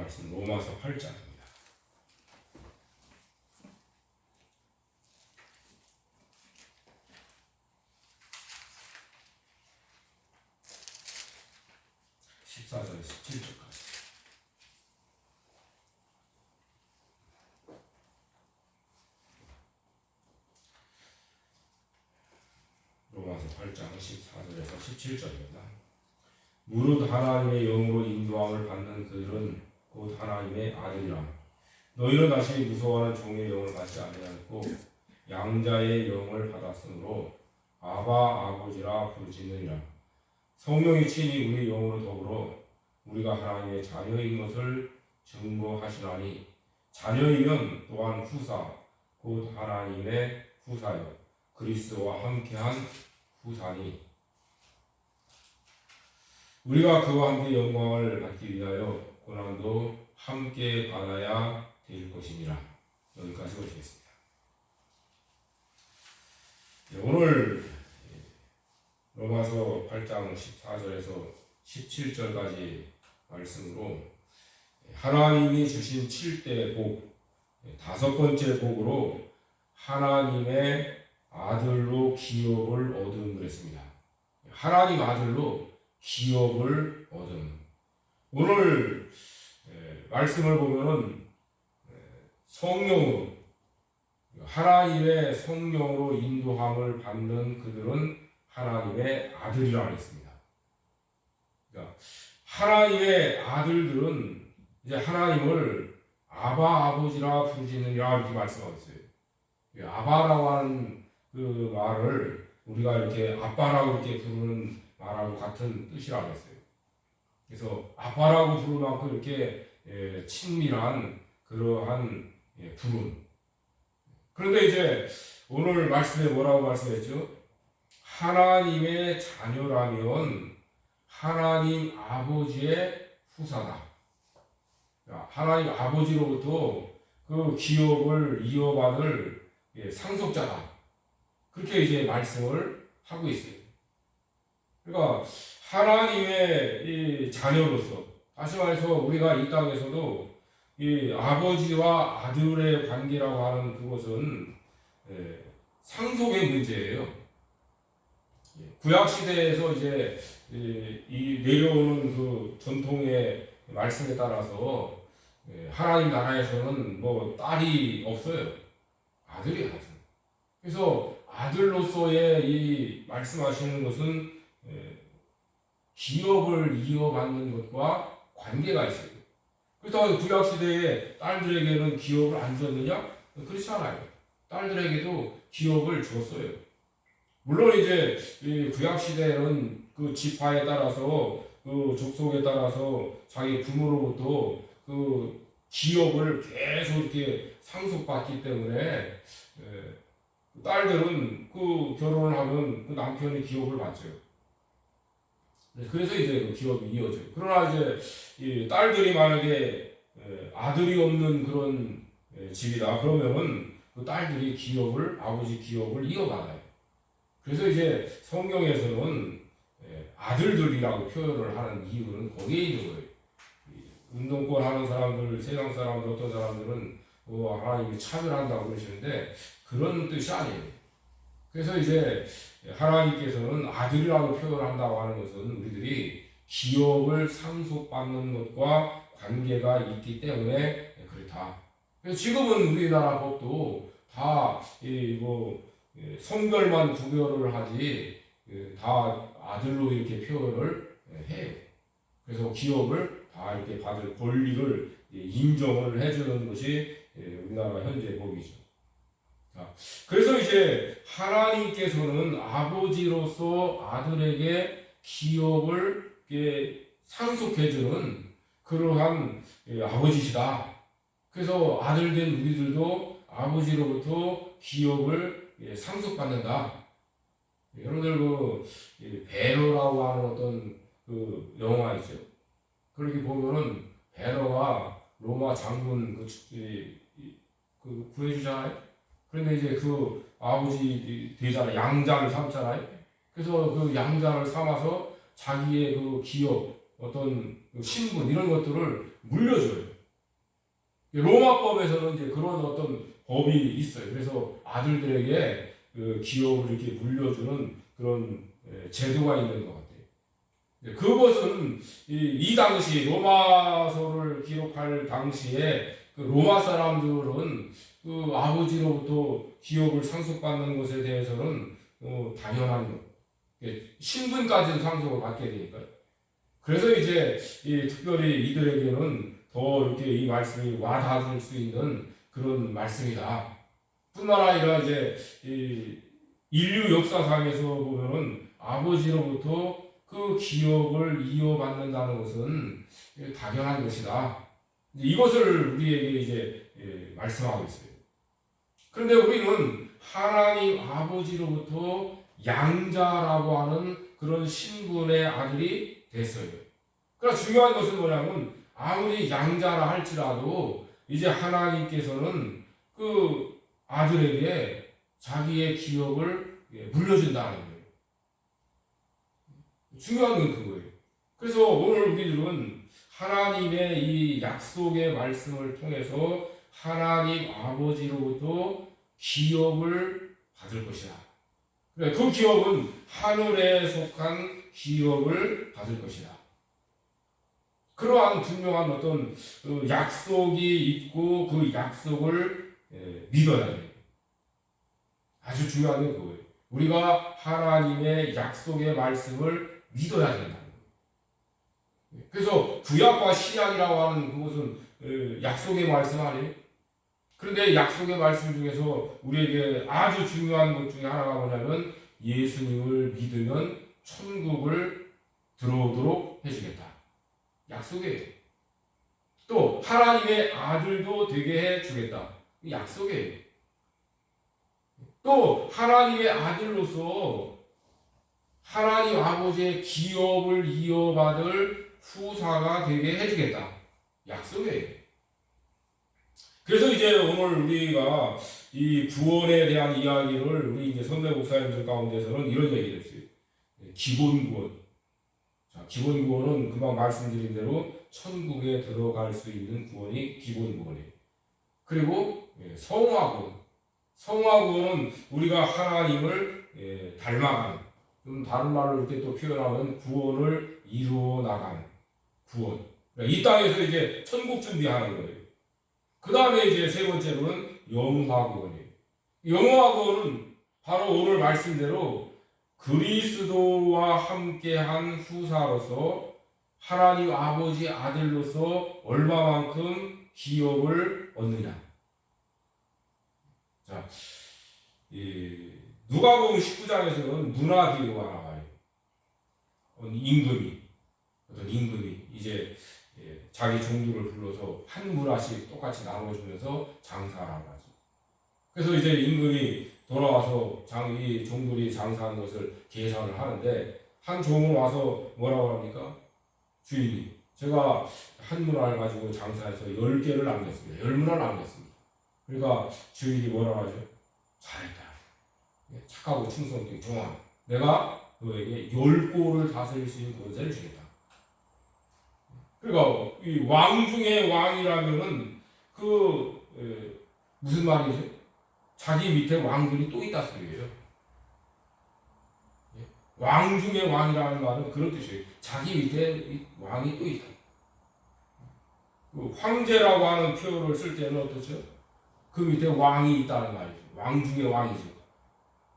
말씀 로마서 8장입니다. (14절에서) (17절까지) 로마서 8장 14절에서 17절입니다. 무릇 하나님의 영으로 인도함을 받는 그들은 곧 하나님의 아들이라. 너희는 다시 무서워하는 종의 영을 받지 아니하였고 양자의 영을 받았으므로 아바 아버지라 부르짖느니라. 성령이 친히 우리 영으로 더불어 우리가 하나님의 자녀인 것을 증거하시나니 자녀이면 또한 후사 곧 하나님의 후사여 그리스도와 함께한 후사니 우리가 그와 함께 영광을 받기 위하여 고난도 함께 받아야 될 것이니라. 여기까지 보시겠습니다. 오늘 로마서 8장 14절에서 17절까지 말씀으로 하나님이 주신 7대 복, 5번째 복으로 하나님의 아들로 기업을 얻음을 했습니다. 하나님 아들로 기업을 얻음. 오늘 말씀을 보면은 성령으로 하나님의 성령으로 인도함을 받는 그들은 하나님의 아들이라고 했습니다. 그러니까 하나님의 아들들은 이제 하나님을 아바 아버지라 부르짖느니라 이렇게 말씀하고 있어요. 아바라고 하는 그 말을 우리가 이렇게 아빠라고 이렇게 부르는 말하고 같은 뜻이라고 했어요. 그래서 아빠라고 부를 만큼 이렇게 친밀한 그러한 부름. 그런데 이제 오늘 말씀에 뭐라고 말씀했죠? 하나님의 자녀라면 하나님 아버지의 후사다. 하나님 아버지로부터 그 기업을 이어받을 상속자다. 그렇게 이제 말씀을 하고 있어요. 그러니까 하나님의 이 자녀로서, 다시 말해서 우리가 이 땅에서도 이 아버지와 아들의 관계라고 하는 그것은 상속의 문제예요. 구약 시대에서 이제 이 내려오는 그 전통의 말씀에 따라서 하나님 나라에서는 뭐 딸이 없어요. 아들이 아들. 그래서 아들로서의 이 말씀하시는 것은 기업을 이어받는 것과 관계가 있어요. 그렇다고 구약 시대에 딸들에게는 기업을 안 줬느냐? 그렇지 않아요. 딸들에게도 기업을 줬어요. 물론 이제 이 구약 시대에는 그 지파에 따라서 그 족속에 따라서 자기 부모로부터 그 기업을 계속 이렇게 상속받기 때문에 딸들은 그 결혼을 하면 그 남편이 기업을 받죠. 그래서 이제 그 기업이 이어져요. 그러나 이제 이 딸들이 만약에 아들이 없는 그런 집이다 그러면은 그 딸들이 기업을 아버지 기업을 이어받아요. 그래서 이제 성경에서는 아들들이라고 표현을 하는 이유는 거기에 있는 거예요. 운동권 하는 사람들, 세상 사람들, 어떤 사람들은 하나님이 차별한다고 그러시는데 그런 뜻이 아니에요. 그래서 이제 하나님께서는 아들이라고 표현한다고 하는 것은 우리들이 기업을 상속받는 것과 관계가 있기 때문에 그렇다. 그래서 지금은 우리나라 법도 다 성별만 구별을 하지 다 아들로 이렇게 표현을 해요. 그래서 기업을 다 이렇게 받을 권리를 인정을 해주는 것이 우리나라 현재 법이죠. 그래서 이제 하나님께서는 아버지로서 아들에게 기업을 상속해주는 그러한 아버지시다. 그래서 아들된 우리들도 아버지로부터 기업을 상속받는다. 여러분들 그 베러라고 하는 어떤 그 영화 있죠. 그렇게 보면은 베러가 로마 장군 그 구해주잖아요. 그런데 이제 그 아버지 되잖아요. 양자를 삼잖아요. 그래서 그 양자를 삼아서 자기의 그 기업, 어떤 신분 이런 것들을 물려줘요. 로마법에서는 이제 그런 어떤 법이 있어요. 그래서 아들들에게 그 기업을 이렇게 물려주는 그런 제도가 있는 것 같아요. 그것은 이 당시 로마서를 기록할 당시에 그 로마 사람들은 그 아버지로부터 기업을 상속받는 것에 대해서는 당연한 것. 신분까지도 상속을 받게 되니까요. 그래서 이제 특별히 이들에게는 더 이렇게 이 말씀이 와닿을 수 있는 그런 말씀이다. 뿐만 아니라 이제 인류 역사상에서 보면은 아버지로부터 그 기업을 이어받는다는 것은 당연한 것이다. 이것을 우리에게 이제 말씀하고 있어요. 그런데 우리는 하나님 아버지로부터 양자라고 하는 그런 신분의 아들이 됐어요. 그러나 중요한 것은 뭐냐면 아무리 양자라 할지라도 이제 하나님께서는 그 아들에게 자기의 기업을 물려준다는 거예요. 중요한 건 그거예요. 그래서 오늘 우리들은 하나님의 이 약속의 말씀을 통해서 하나님 아버지로부터 기업을 받을 것이다. 그 기업은 하늘에 속한 기업을 받을 것이다. 그러한 분명한 어떤 약속이 있고 그 약속을 믿어야 돼요. 아주 중요한 건 그거예요. 우리가 하나님의 약속의 말씀을 믿어야 된다는 거예요. 그래서 구약과 신약이라고 하는 그것은 약속의 말씀 아니에요? 그런데 약속의 말씀 중에서 우리에게 아주 중요한 것 중에 하나가 뭐냐면 예수님을 믿으면 천국을 들어오도록 해주겠다. 약속이에요. 또 하나님의 아들도 되게 해주겠다. 약속이에요. 또 하나님의 아들로서 하나님 아버지의 기업을 이어받을 후사가 되게 해주겠다. 약속이에요. 그래서 이제 오늘 우리가 이 구원에 대한 이야기를 우리 이제 선배 목사님들 가운데서는 이런 얘기를 했어요. 기본 구원. 자, 기본 구원은 금방 말씀드린 대로 천국에 들어갈 수 있는 구원이 기본 구원이에요. 그리고 성화 구원. 성화 구원은 우리가 하나님을 닮아가는, 다른 말로 이렇게 또 표현하면 구원을 이루어 나가는 구원. 그러니까 이 땅에서 이제 천국 준비하는 거예요. 그 다음에 이제 세 번째로는 영화구원이에요. 영화구원은 바로 오늘 말씀대로 그리스도와 함께한 후사로서 하나님 아버지 아들로서 얼마만큼 기업을 얻느냐. 자, 누가복음 19장에서는 문화 비유가 나와요. 어떤 임금이 이제 자기 종들을 불러서 한 문화씩 똑같이 나눠주면서 장사하라고 하죠. 그래서 이제 임금이 돌아와서 이 종들이 장사한 것을 계산을 하는데 한 종은 와서 뭐라고 합니까? 주인이 제가 한 문화를 가지고 장사해서 10개를 남겼습니다. 10문화를 남겼습니다. 그러니까 주인이 뭐라고 하죠? 잘했다. 착하고 충성된 종아. 내가 너에게 10골을 다스릴 수 있는 권세를 주겠다. 그러니까 이 왕 중의 왕이라면은 무슨 말이죠? 자기 밑에 왕들이 또 있다 소리예요. 왕 중의 왕이라는 말은 그런 뜻이에요. 자기 밑에 왕이 또 있다. 황제라고 하는 표현을 쓸 때는 어떻죠? 그 밑에 왕이 있다는 말이죠. 왕 중의 왕이죠.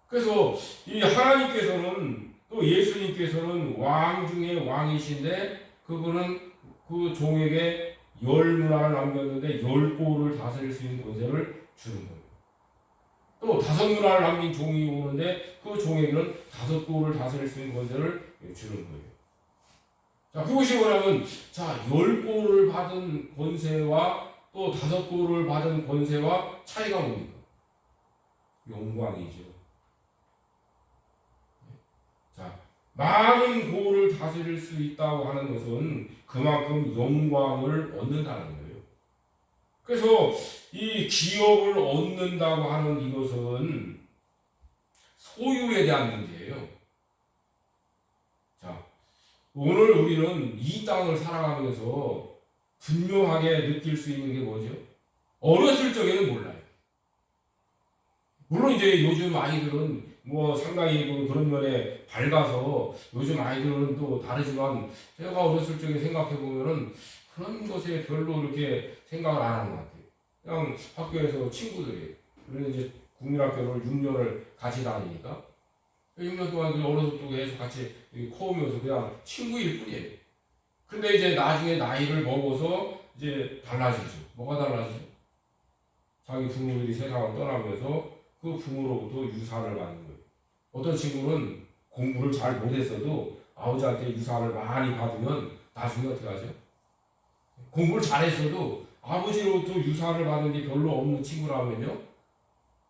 그래서 이 하나님께서는 또 예수님께서는 왕 중의 왕이신데 그분은 그 종에게 10문화를 남겼는데 10골을 다스릴 수 있는 권세를 주는 거예요. 또 5문화를 남긴 종이 오는데 그 종에게는 5골을 다스릴 수 있는 권세를 주는 거예요. 자, 그것이 뭐냐면, 자, 10골을 받은 권세와 또 5골을 받은 권세와 차이가 뭡니까? 영광이죠. 자, 많은 골을 다스릴 수 있다고 하는 것은 그만큼 영광을 얻는다는 거예요. 그래서 이 기업을 얻는다고 하는 이것은 소유에 대한 문제예요. 자, 오늘 우리는 이 땅을 살아가면서 분명하게 느낄 수 있는 게 뭐죠? 어렸을 적에는 몰라요. 물론 이제 요즘 아이들은 뭐 상당히 그런 면에 밝아서 요즘 아이들은 또 다르지만 제가 어렸을 적에 생각해 보면은 그런 것에 별로 이렇게 생각을 안 하는 것 같아요. 그냥 학교에서 친구들이 우리는 이제 국민학교를 6년을 같이 다니니까 6년 동안 그냥 어려서 또 계속 같이 커오면서 그냥 친구일 뿐이에요. 근데 이제 나중에 나이를 먹어서 이제 달라지죠. 뭐가 달라지죠? 자기 부모들이 세상을 떠나면서 그 부모로부터 유산을 받는 거예요. 어떤 친구는 공부를 잘 못했어도 아버지한테 유산을 많이 받으면 나중에 어떻게 하죠? 공부를 잘했어도 아버지로부터 유산을 받은 게 별로 없는 친구라면요.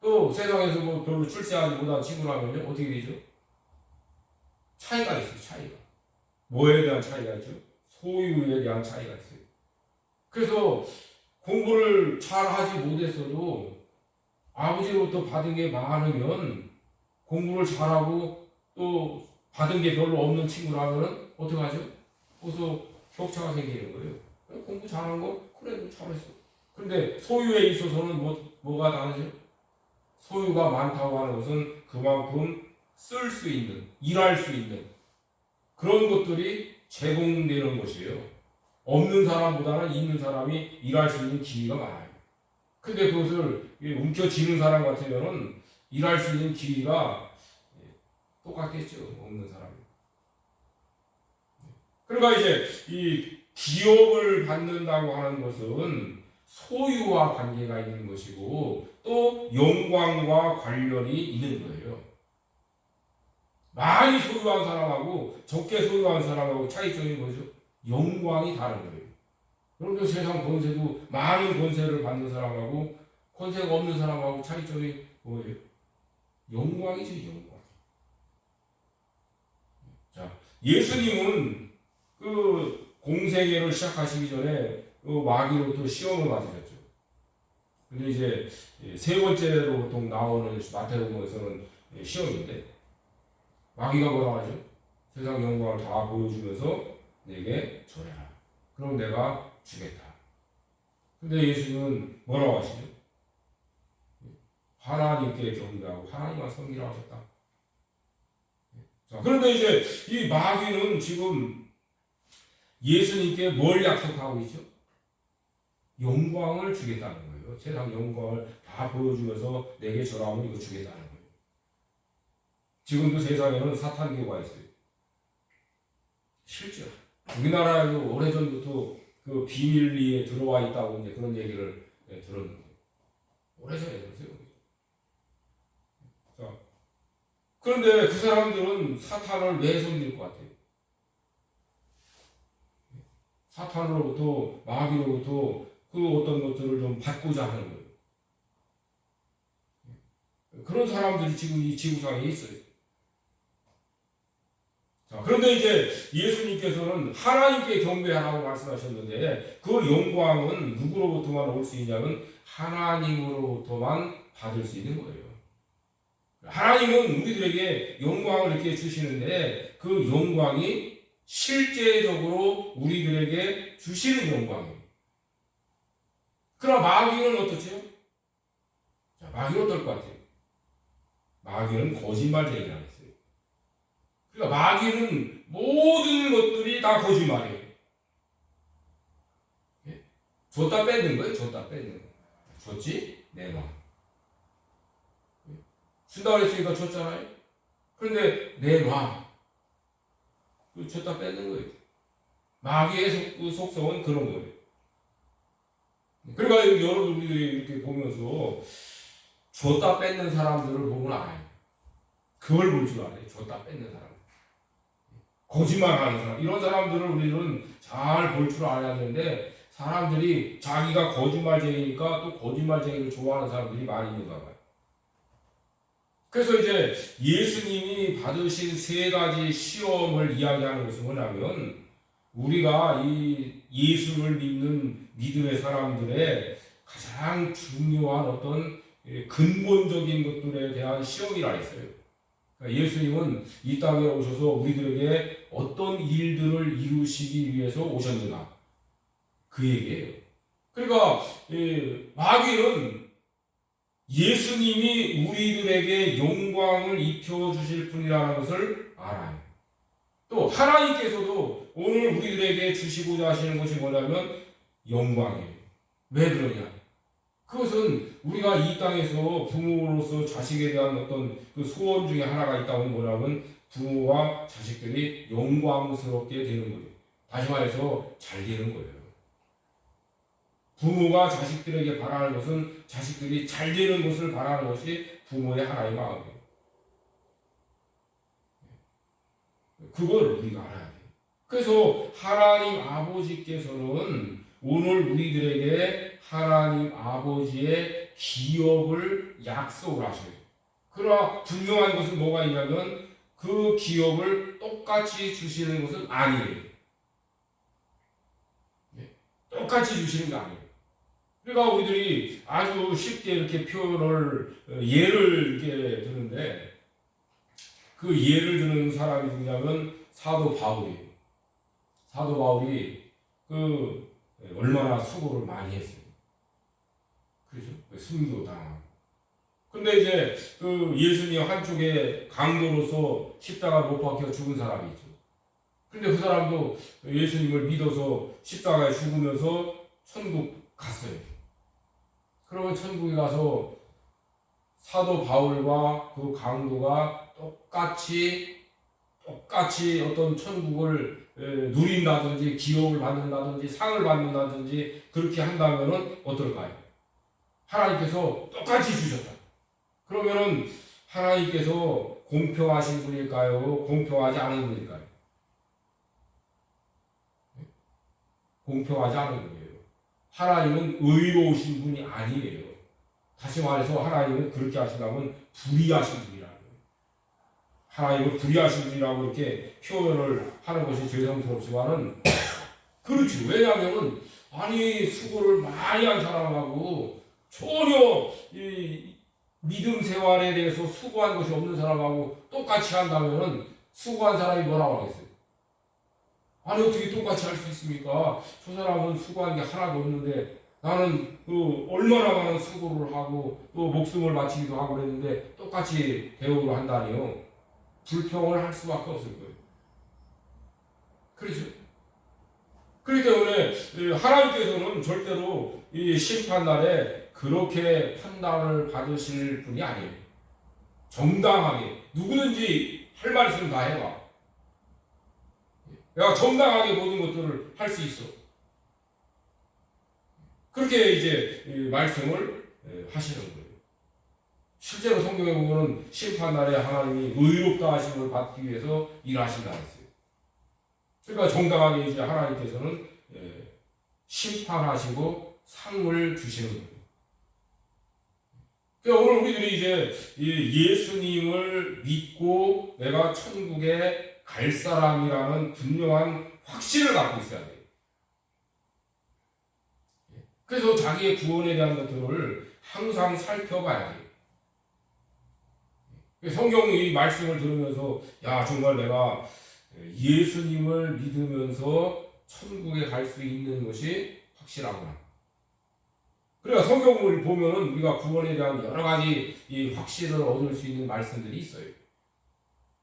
또 세상에서 뭐 별로 출세하지 못한 친구라면요. 어떻게 되죠? 차이가 있어요. 차이가. 뭐에 대한 차이가 있죠? 소유에 대한 차이가 있어요. 그래서 공부를 잘 하지 못했어도 아버지로부터 받은 게 많으면 공부를 잘하고 또 받은 게 별로 없는 친구라면 어떻게 하죠? 그래서 격차가 생기는 거예요. 공부 잘한 거 그래 잘했어. 근데 소유에 있어서는 뭐가 다르죠? 소유가 많다고 하는 것은 그만큼 쓸 수 있는, 일할 수 있는 그런 것들이 제공되는 것이에요. 없는 사람보다는 있는 사람이 일할 수 있는 기회가 많아요. 근데 그것을 움켜쥐는 사람 같으면은 일할 수 있는 기회가 똑같겠죠. 없는 사람이. 그러니까 이제 이 기업을 받는다고 하는 것은 소유와 관계가 있는 것이고 또 영광과 관련이 있는 거예요. 많이 소유한 사람하고 적게 소유한 사람하고 차이점이 뭐죠? 영광이 다른 거예요. 그런데 세상 권세도 많은 권세를 받는 사람하고 권세가 없는 사람하고 차이점이 뭐예요? 영광이지, 영광. 자, 예수님은 그 공생애를 시작하시기 전에 그 마귀로부터 시험을 받으셨죠. 근데 이제 세 번째로 보통 나오는 마태복음에서는 시험인데 마귀가 뭐라 하죠? 세상 영광을 다 보여주면서 내게 절해라. 그럼 내가 주겠다. 근데 예수님은 뭐라고 하시죠? 하나님께 경배하고 하나님만 섬기라고 하셨다. 자, 그런데 이제 이 마귀는 지금 예수님께 뭘 약속하고 있죠? 영광을 주겠다는 거예요. 세상 영광을 다 보여주면서 내게 절하면 이거 주겠다는 거예요. 지금도 세상에는 사탄교가 있어요. 실제 우리나라에도 오래전부터 그 비밀리에 들어와 있다고 이제 그런 얘기를 들었는데 오래전에 들었어요. 자, 그런데 그 사람들은 사탄을 왜 섬길 것 같아요? 사탄으로부터 마귀로부터 그 어떤 것들을 좀 받고자 하는 거예요. 그런 사람들이 지금 이 지구상에 있어요. 자, 그런데 이제 예수님께서는 하나님께 경배하라고 말씀하셨는데 그 영광은 누구로부터만 올 수 있냐면 하나님으로부터만 받을 수 있는 거예요. 하나님은 우리들에게 영광을 이렇게 주시는데 그 영광이 실제적으로 우리들에게 주시는 영광이에요. 그럼 마귀는 어떻죠? 자, 마귀는 어떨 것 같아요? 마귀는 거짓말쟁이라고 했어요. 그러니까 마귀는 모든 것들이 다 거짓말이에요. 줬다 뺏는 거예요. 줬다 뺏는 거. 줬지? 내놔. 준다고 했으니까 줬잖아요. 그런데 내놔. 줬다 뺏는 거예요. 마귀의 그 속성은 그런 거예요. 그러니까 여러분들이 이렇게 보면서 줬다 뺏는 사람들을 보면 알아요. 그걸 볼 줄 알아요. 줬다 뺏는 사람. 거짓말하는 사람. 이런 사람들을 우리는 잘 볼 줄 알아야 되는데 사람들이 자기가 거짓말쟁이니까 또 거짓말쟁이를 좋아하는 사람들이 많이 있는가 봐요. 그래서 이제 예수님이 받으신 세 가지 시험을 이야기하는 것은 뭐냐면 우리가 이 예수를 믿는 믿음의 사람들의 가장 중요한 어떤 근본적인 것들에 대한 시험이라 했어요. 그러니까 예수님은 이 땅에 오셔서 우리들에게 어떤 일들을 이루시기 위해서 오셨는가 그 얘기예요. 그러니까 마귀는 예수님이 우리들에게 영광을 입혀주실 분이라는 것을 알아요. 또 하나님께서도 오늘 우리들에게 주시고자 하시는 것이 뭐냐면 영광이에요. 왜 그러냐? 그것은 우리가 이 땅에서 부모로서 자식에 대한 어떤 그 소원 중에 하나가 있다면 뭐냐면 부모와 자식들이 영광스럽게 되는 거예요. 다시 말해서 잘 되는 거예요. 부모가 자식들에게 바라는 것은 자식들이 잘 되는 것을 바라는 것이 부모의 하나의 마음이에요. 그걸 우리가 알아야 돼요. 그래서 하나님 아버지께서는 오늘 우리들에게 하나님 아버지의 기업을 약속을 하셔요. 그러나 분명한 것은 뭐가 있냐면 그 기업을 똑같이 주시는 것은 아니에요. 똑같이 주시는 게 아니에요. 그러니까 우리들이 아주 쉽게 이렇게 표현을 예를 이렇게 드는데 그 예를 드는 사람이 누구냐면 사도 바울이에요. 사도 바울이 얼마나 수고를 많이 했어요. 그렇죠? 순교당하고. 근데 이제 예수님 한쪽에 강도로서 십자가에 못 박혀 죽은 사람이 있죠. 근데 그 사람도 예수님을 믿어서 십자가에 죽으면서 천국 갔어요. 그러면 천국에 가서 사도 바울과 그 강도가 똑같이 어떤 천국을 누린다든지 기업을 받는다든지 상을 받는다든지 그렇게 한다면은 어떨까요? 하나님께서 똑같이 주셨다. 그러면은 하나님께서 공평하신 분일까요? 공평하지 않은 분일까요? 공평하지 않은 분이에요. 하나님은 의로우신 분이 아니에요. 다시 말해서 하나님은 그렇게 하신다면 불의하신 분이라는 거예요. 하나님은 불의하신 분이라고 이렇게 표현을 하는 것이 죄송스럽지만은 그렇죠. 왜냐하면 아니 수고를 많이 한 사람하고 전혀 이 믿음 생활에 대해서 수고한 것이 없는 사람하고 똑같이 한다면은 수고한 사람이 뭐라고 하겠어요? 아니 어떻게 똑같이 할 수 있습니까? 저 사람은 수고한 게 하나도 없는데 나는 얼마나 많은 수고를 하고 또 목숨을 바치기도 하고 그랬는데 똑같이 대우를 한다니요. 불평을 할 수밖에 없을 거예요. 그렇죠? 그렇기 때문에 하나님께서는 절대로 이 심판날에 그렇게 판단을 받으실 분이 아니에요. 정당하게 누구든지 할 말 있으면 다 해봐. 내가 정당하게 모든 것들을 할 수 있어. 그렇게 이제 말씀을 하시는 거예요. 실제로 성경에 보면 심판날에 하나님이 의롭다 하심을 받기 위해서 일하신다 했어요. 그러니까 정당하게 이제 하나님께서는 심판하시고 상을 주시는 거예요. 그러니까 오늘 우리들이 이제 예수님을 믿고 내가 천국에 갈 사람이라는 분명한 확신을 갖고 있어야 돼요. 그래서 자기의 구원에 대한 것들을 항상 살펴봐야 돼요. 성경 이 말씀을 들으면서 야 정말 내가 예수님을 믿으면서 천국에 갈 수 있는 것이 확실하구나. 그러니까 성경을 보면은 우리가 구원에 대한 여러 가지 이 확신을 얻을 수 있는 말씀들이 있어요.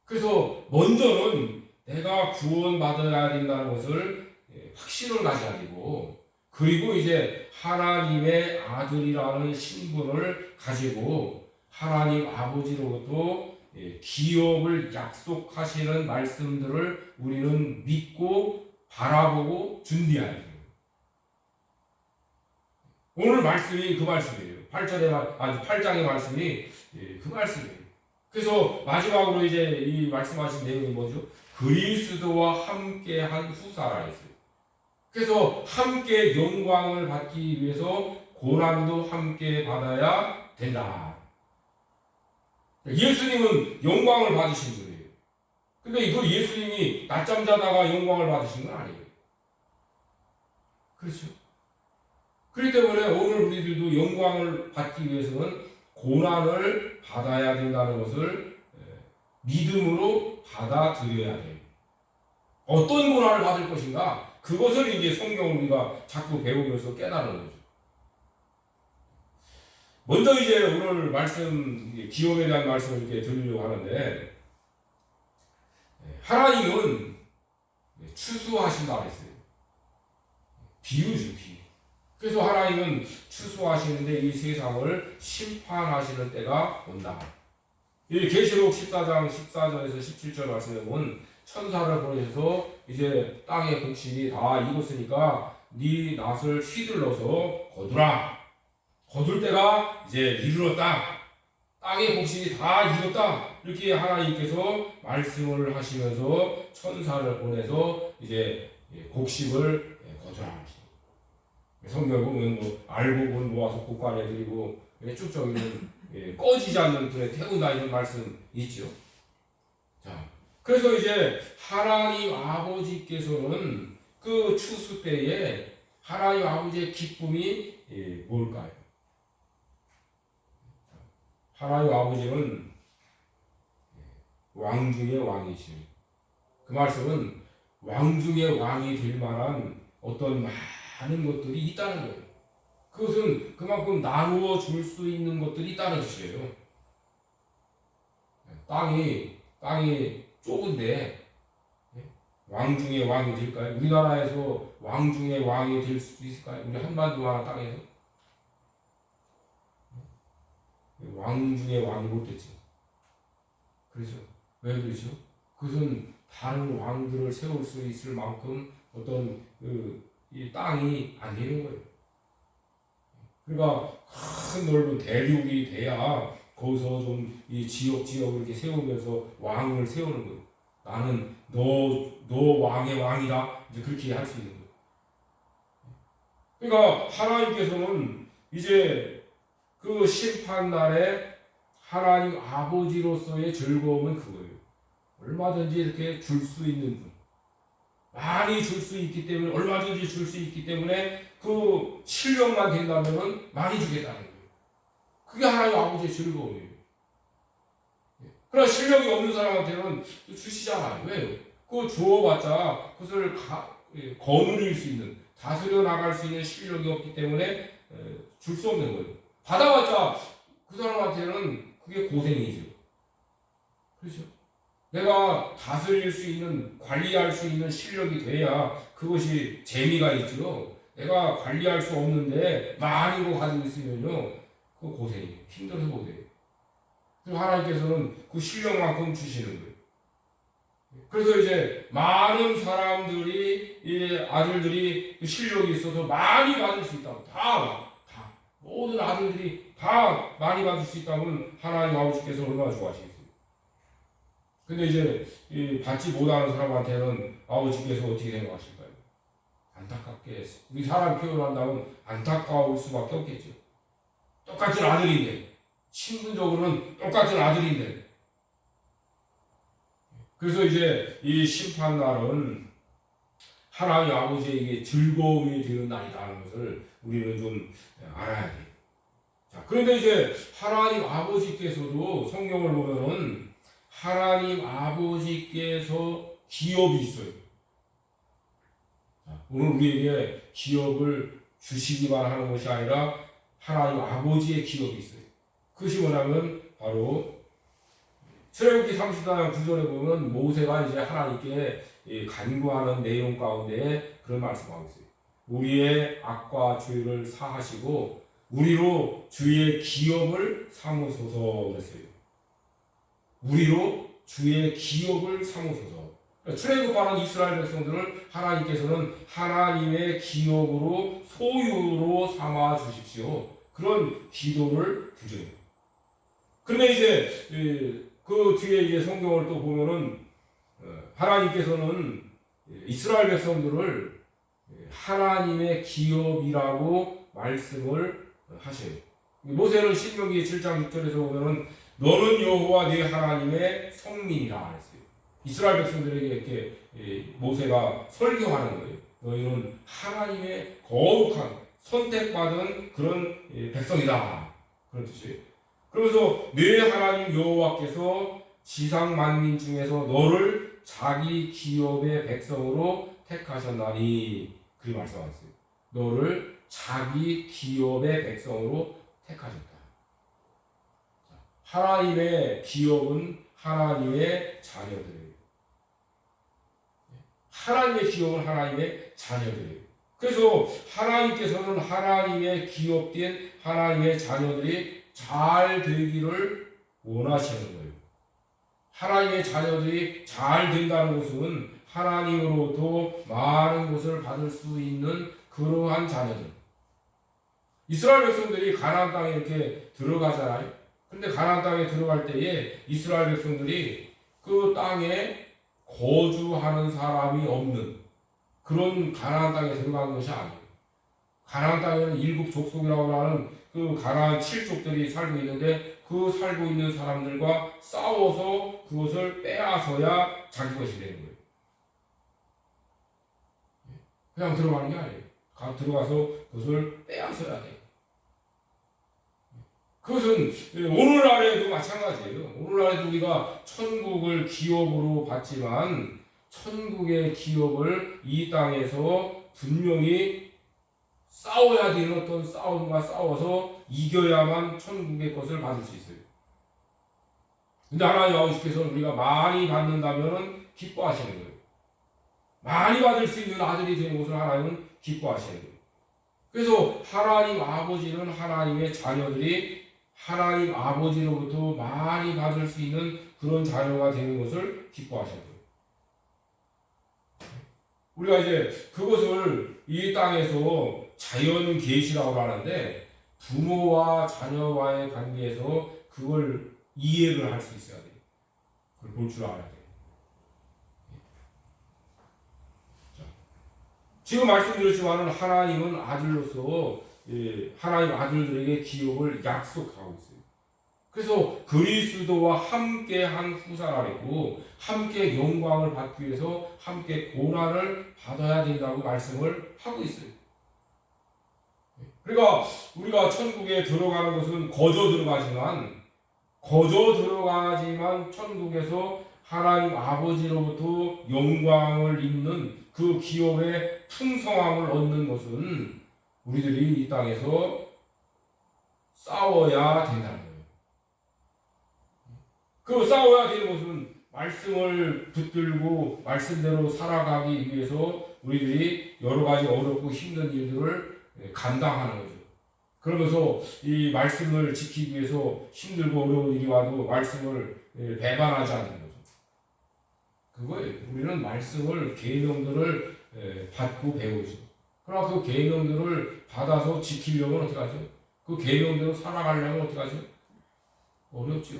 그래서 먼저는 내가 구원받아야 된다는 것을 확신을 가져야 되고 그리고 이제 하나님의 아들이라는 신분을 가지고 하나님 아버지로부터 기업을 약속하시는 말씀들을 우리는 믿고 바라보고 준비해야 돼요. 오늘 말씀이 그 말씀이에요. 8장의 말씀이 그 말씀이에요. 그래서 마지막으로 이제 이 말씀하신 내용이 뭐죠? 그리스도와 함께한 후사라 했어요. 그래서 함께 영광을 받기 위해서 고난도 함께 받아야 된다. 예수님은 영광을 받으신 분이에요. 근데 이거 예수님이 낮잠 자다가 영광을 받으신 건 아니에요. 그렇죠? 그렇기 때문에 오늘 우리들도 영광을 받기 위해서는 고난을 받아야 된다는 것을 믿음으로 받아들여야 돼요. 어떤 고난을 받을 것인가? 그것을 이제 성경을 우리가 자꾸 배우면서 깨달은 거죠. 먼저 이제 오늘 말씀 기업에 대한 말씀을 이렇게 드리려고 하는데 하나님은 추수하신다 그랬어요. 비유죠, 비유. 그래서 하나님은 추수하시는데 이 세상을 심판하시는 때가 온다. 이 계시록 14장 14절에서 17절 말씀에 보면 천사를 보내셔서 이제 땅의 곡식이 다 익었으니까 네 낫을 휘둘러서 거두라. 거둘 때가 이제 이르렀다. 땅의 곡식이 다 익었다. 이렇게 하나님께서 말씀을 하시면서 천사를 보내서 이제 곡식을 거두라. 성경에 보면 뭐 알곡을 모아서 곡간에 드리고 쭉적이는 꺼지지 않는 불에 태운다 이런 말씀 있죠. 자, 그래서 이제 하나님 아버지께서는 그 추수 때에 하나님 아버지의 기쁨이 뭘까요? 하나님 아버지는 왕 중의 왕이시오. 그 말씀은 왕 중의 왕이 될 만한 어떤 많은 것들이 있다는 거예요. 그것은 그만큼 나누어 줄 수 있는 것들이 있다는 뜻이에요. 땅이 좁은데 왕 중의 왕이 될까요? 우리나라에서 왕 중의 왕이 될 수 있을까요? 우리 한반도와 땅에서 왕 중의 왕이 못 됐죠. 그렇죠. 왜 그렇죠? 그것은 다른 왕들을 세울 수 있을 만큼 어떤 이 땅이 안 되는 거예요. 그러니까 큰 넓은 대륙이 돼야 거기서 좀 이 지역을 이렇게 세우면서 왕을 세우는 거예요. 나는 너 왕의 왕이다. 이제 그렇게 할 수 있는 거예요. 그러니까 하나님께서는 이제 그 심판 날에 하나님 아버지로서의 즐거움은 그거예요. 얼마든지 이렇게 줄 수 있는 분. 많이 줄 수 있기 때문에 얼마든지 줄 수 있기 때문에 그 실력만 된다면 많이 주겠다는 거예요. 그게 하나님 아버지의 즐거움이에요. 그러나 실력이 없는 사람한테는 주시잖아요. 왜요? 그거 주어봤자 그것을 거느릴 수 있는 다스려 나갈 수 있는 실력이 없기 때문에 줄 수 없는 거예요. 받아봤자 그 사람한테는 그게 고생이죠. 그렇죠? 내가 다스릴 수 있는, 관리할 수 있는 실력이 돼야 그것이 재미가 있죠. 내가 관리할 수 없는데 많은 거 가지고 있으면요, 그거 고생이에요. 힘들어서 고생이에요. 그래서 하나님께서는 그 실력만큼 주시는 거예요. 그래서 이제 많은 사람들이, 이 아들들이 그 실력이 있어서 많이 받을 수 있다고. 모든 아들들이 다 많이 받을 수 있다면 하나님 아버지께서 얼마나 좋아하시겠어요. 근데 이제 받지 못하는 사람한테는 아버지께서 어떻게 생각하실까요? 안타깝게, 우리 사람 표현한다면 안타까울 수밖에 없겠죠. 똑같은 아들인데, 신분적으로는 똑같은 아들인데. 그래서 이제 이 심판날은 하나님 아버지에게 즐거움이 되는 날이라는 것을 우리는 좀 알아야 돼요. 자, 그런데 이제 하나님 아버지께서도 성경을 보면은 하나님 아버지께서 기업이 있어요. 자, 오늘 우리에게 기업을 주시기만 하는 것이 아니라 하나님 아버지의 기업이 있어요. 그것이 뭐냐면 바로 출애굽기 34장 9절에 보면 모세가 이제 하나님께 간구하는 내용 가운데 그런 말씀하고 있어요. 우리의 악과 죄를 사하시고 우리로 주의 기업을 삼으소서 그랬어요. 우리로 주의 기업을 삼으소서. 출애굽하는 이스라엘 백성들을 하나님께서는 하나님의 기업으로 소유로 삼아 주십시오. 그런 기도를 드려요. 그런데 이제 그 뒤에 이제 성경을 또 보면은 하나님께서는 이스라엘 백성들을 하나님의 기업이라고 말씀을 하셔요. 모세는 신명기 7장 6절에서 보면은 너는 여호와 네 하나님의 성민이라 했어요. 이스라엘 백성들에게 이렇게 모세가 설교하는 거예요. 너희는 하나님의 거룩한 선택받은 그런 백성이다. 그런 뜻이에요. 그러면서 네 하나님 여호와께서 지상 만민 중에서 너를 자기 기업의 백성으로 택하셨나니 그렇게 말씀하셨어요. 너를 자기 기업의 백성으로 택하셨다. 하나님의 기업은 하나님의 자녀들이에요. 하나님의 기업은 하나님의 자녀들이에요. 그래서 하나님께서는 하나님의 기업된 하나님의 자녀들이 잘 되기를 원하시는 거예요. 하나님의 자녀들이 잘 된다는 것은 하나님으로부터 많은 것을 받을 수 있는 그러한 자녀들. 이스라엘 백성들이 가나안 땅에 이렇게 들어가잖아요. 근데 가나안 땅에 들어갈 때에 이스라엘 백성들이 그 땅에 거주하는 사람이 없는 그런 가나안 땅에 들어간 것이 아니에요. 가나안 땅에는 일곱 족속이라고 하는 그 가나안 7족들이 살고 있는데 그 살고 있는 사람들과 싸워서 그것을 빼앗아야 자기 것이 되는 거예요. 그냥 들어가는 게 아니에요. 들어가서 그것을 빼앗아야 돼요. 그것은 오늘날에도 마찬가지예요. 오늘날에도 우리가 천국을 기업으로 받지만 천국의 기업을 이 땅에서 분명히 싸워야 되는 어떤 싸움과 싸워서 이겨야만 천국의 것을 받을 수 있어요. 근데 하나님 아버지께서는 우리가 많이 받는다면 기뻐하시는 거예요. 많이 받을 수 있는 아들이 되는 것을 하나님은 기뻐하시는 거예요. 그래서 하나님 아버지는 하나님의 자녀들이 하나님 아버지로부터 많이 받을 수 있는 그런 자녀가 되는 것을 기뻐하시는 거예요. 우리가 이제 그것을 이 땅에서 자연 계시라고 하는데 부모와 자녀와의 관계에서 그걸 이해를 할 수 있어야 돼요. 그걸 볼 줄 알아야 돼요. 자, 지금 말씀드렸지만 하나님은 아들로서 하나님 아들들에게 기업을 약속하고 있어요. 그래서 그리스도와 함께한 후사라고 함께 영광을 받기 위해서 함께 고난을 받아야 된다고 말씀을 하고 있어요. 그러니까 우리가 천국에 들어가는 것은 거저 들어가지만 천국에서 하나님 아버지로부터 영광을 입는 그 기업의 풍성함을 얻는 것은 우리들이 이 땅에서 싸워야 된다는 거예요. 그 싸워야 되는 것은 말씀을 붙들고 말씀대로 살아가기 위해서 우리들이 여러 가지 어렵고 힘든 일들을 감당하는 거죠. 그러면서 이 말씀을 지키기 위해서 힘들고 어려운 일이 와도 말씀을 배반하지 않는 거죠. 그거예요. 우리는 말씀을 계명들을 받고 배우죠. 그러나 그 계명들을 받아서 지키려면 어떻게 하죠? 그 계명대로 살아가려면 어떻게 하죠? 어렵죠.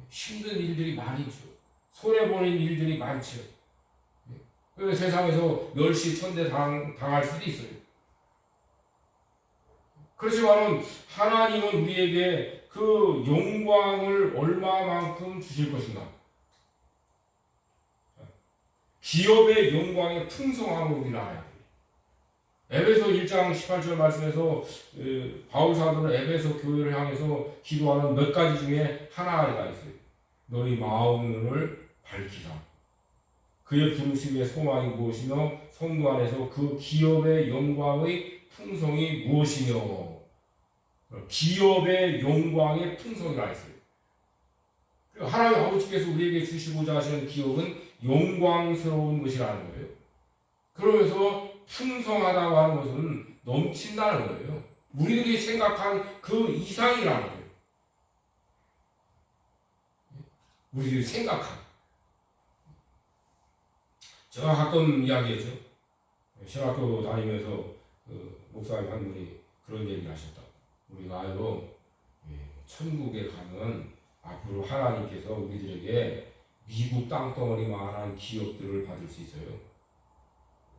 힘든 일들이 많이죠. 손해보는 일들이 많죠. 세상에서 멸시천대 당할 수도 있어요. 그렇지만 하나님은 우리에게 그 영광을 얼마만큼 주실 것인가? 기업의 영광의 풍성함을 우리는 알아야 돼요. 에베소 1장 18절 말씀에서 바울 사도는 에베소 교회를 향해서 기도하는 몇 가지 중에 하나가 있어요. 너희 마음을 밝히라. 그의 부르심의 소망이 무엇이며 성도 안에서 그 기업의 영광의 풍성이 무엇이며 기업의 영광의 풍성이라 했어요. 하나님 아버지께서 우리에게 주시고자 하시는 기업은 영광스러운 것이라는 거예요. 그러면서 풍성하다고 하는 것은 넘친다는 거예요. 우리들이 생각한 그 이상이라는 거예요. 우리들이 생각한. 제가 가끔 이야기했죠. 신학교 다니면서 목사님 한 분이 그런 얘기를 하셨다. 우리가요, 천국에 가면 앞으로 하나님께서 우리들에게 미국 땅덩어리만한 기업들을 받을 수 있어요.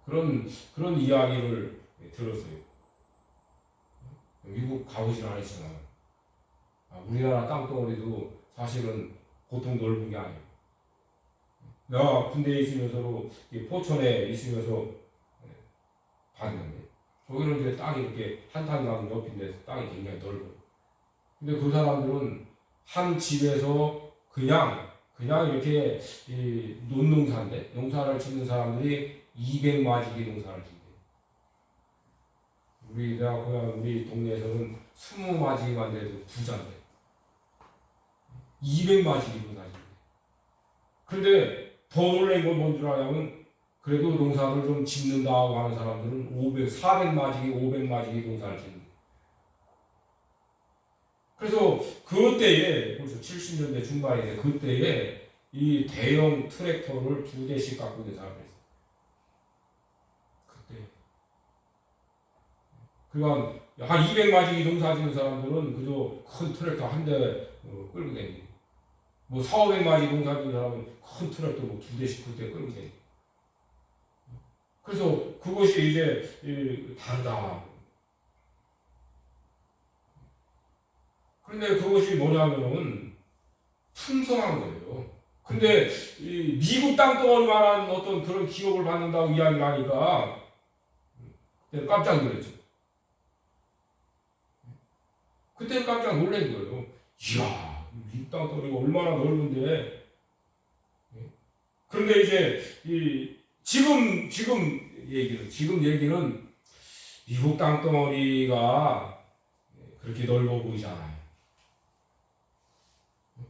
그런 이야기를 들었어요. 미국 가보질 않았지만 우리나라 땅덩어리도 사실은 보통 넓은 게 아니에요. 내가 군대에 있으면서도 포천에 있으면서 봤는데 거기는 이제 땅이 이렇게 한탄강 높이인데 땅이 굉장히 넓어요. 근데 그 사람들은 한 집에서 그냥 이렇게 논농사인데 농사를 짓는 사람들이 200마지기 농사를 짓대요. 우리 동네에서는 20마지기만 돼도 부자인데 200마지기 농사짓는데. 근데 더 놀란 건 뭔 줄 아냐면 그래도 농사를 좀 짓는다고 하는 사람들은 400마지기, 500마지기 농사를 짓는다. 그래서 그때에 벌써 70년대 중반인데 그때에 이 대형 트랙터를 2대씩 갖고 있는 사람이 있어요. 그때. 그러니까 한 200마지 농사 짓는 사람들은 그저 큰 트랙터 한 대 끌고 다니고 뭐 4,500마지 농사 짓는 사람은 큰 트랙터 뭐 2대씩 그때 끌고 다니고. 그래서 그것이 이제 다르다. 그런데 그것이 뭐냐면은 풍성한 거예요. 근데 이 미국 땅덩어리만한 어떤 그런 기업을 받는다고 이야기를 하니까 깜짝 놀랐죠. 그때 깜짝 놀란 거예요. 이야, 미국 땅덩어리가 얼마나 넓은데. 그런데 이제 지금 얘기는 미국 땅덩어리가 그렇게 넓어 보이지 않아요.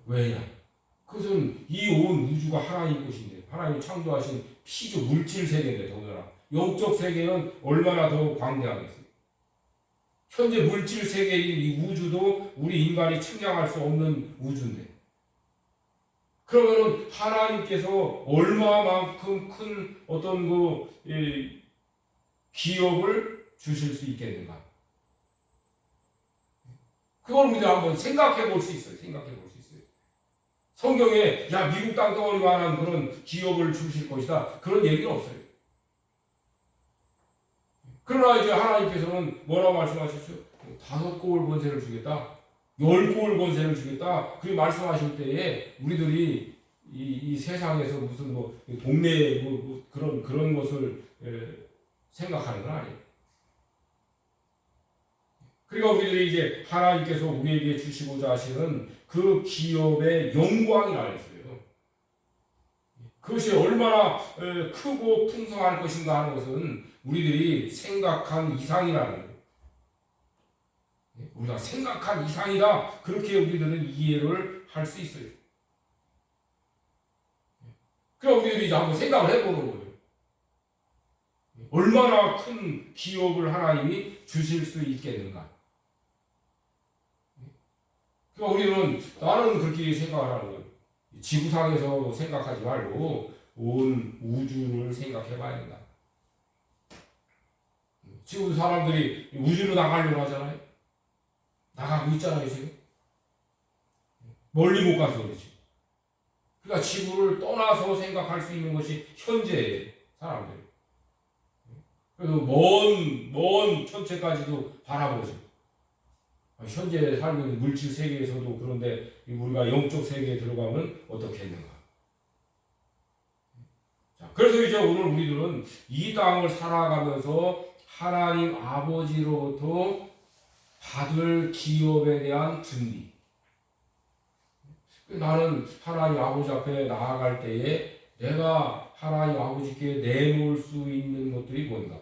왜냐? 그것은 이 온 우주가 하나님 것인데 하나님이 창조하신 피조 물질 세계인데 더구나 영적 세계는 얼마나 더 광대하겠어요. 현재 물질 세계인 이 우주도 우리 인간이 측량할 수 없는 우주인데 그러면은 하나님께서 얼마만큼 큰 어떤 기업을 주실 수 있겠는가? 그걸 우리가 한번 생각해 볼 수 있어요. 생각해 볼 수 있어요. 성경에 야 미국 땅덩어리만한 그런 기업을 주실 것이다. 그런 얘기는 없어요. 그러나 이제 하나님께서는 뭐라고 말씀하셨죠? 5 권세를 주겠다. 10 권세를 주겠다. 그 말씀하실 때에 우리들이 이 세상에서 무슨 동네 그런 것을 생각하는 건 아니에요. 그러니까 우리들이 이제 하나님께서 우리에게 주시고자 하시는 그 기업의 영광이라 했어요. 그것이 얼마나 크고 풍성할 것인가 하는 것은 우리들이 생각한 이상이라는 거예요. 우리가 생각한 이상이다. 그렇게 우리들은 이해를 할 수 있어요. 그럼 우리들이 이제 한번 생각을 해보는 거예요. 얼마나 큰 기업을 하나님이 주실 수 있겠는가. 그러니까 우리는 나는 그렇게 생각을 하는 거예요. 지구상에서 생각하지 말고 온 우주를 생각해 봐야 된다. 지금 사람들이 우주로 나가려고 하잖아요. 나가고 있잖아요, 지금. 멀리 못 가서 그렇지. 그러니까 지구를 떠나서 생각할 수 있는 것이 현재의 사람들. 그래서 먼 천체까지도 바라보죠. 현재 살고 있는 물질 세계에서도 그런데 우리가 영적 세계에 들어가면 어떻게 했는가. 자, 그래서 이제 오늘 우리들은 이 땅을 살아가면서 하나님 아버지로부터 받을 기업에 대한 준비. 나는 하나님 아버지 앞에 나아갈 때에 내가 하나님 아버지께 내놓을 수 있는 것들이 뭔가.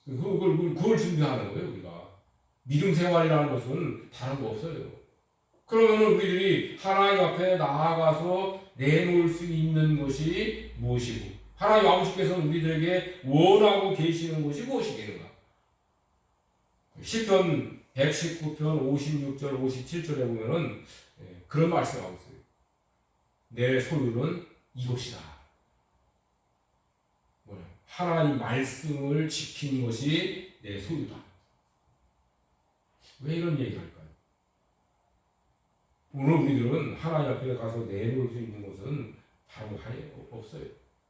그걸 준비하는 거예요, 우리가. 믿음 생활이라는 것은 다른 거 없어요. 그러면 우리들이 하나님 앞에 나아가서 내놓을 수 있는 것이 무엇이고, 하나님 아버지께서는 우리들에게 원하고 계시는 것이 무엇이겠는가? 시편 119편 56절 57절에 보면은 그런 말씀하고 있어요. 내 소유는 이것이다. 하나님 말씀을 지키는 것이 내 소유다. 왜 이런 얘기를 할까요? 오늘 우리들은 하나님 앞에 가서 내놓을 수 있는 것은 다른 거 없어요.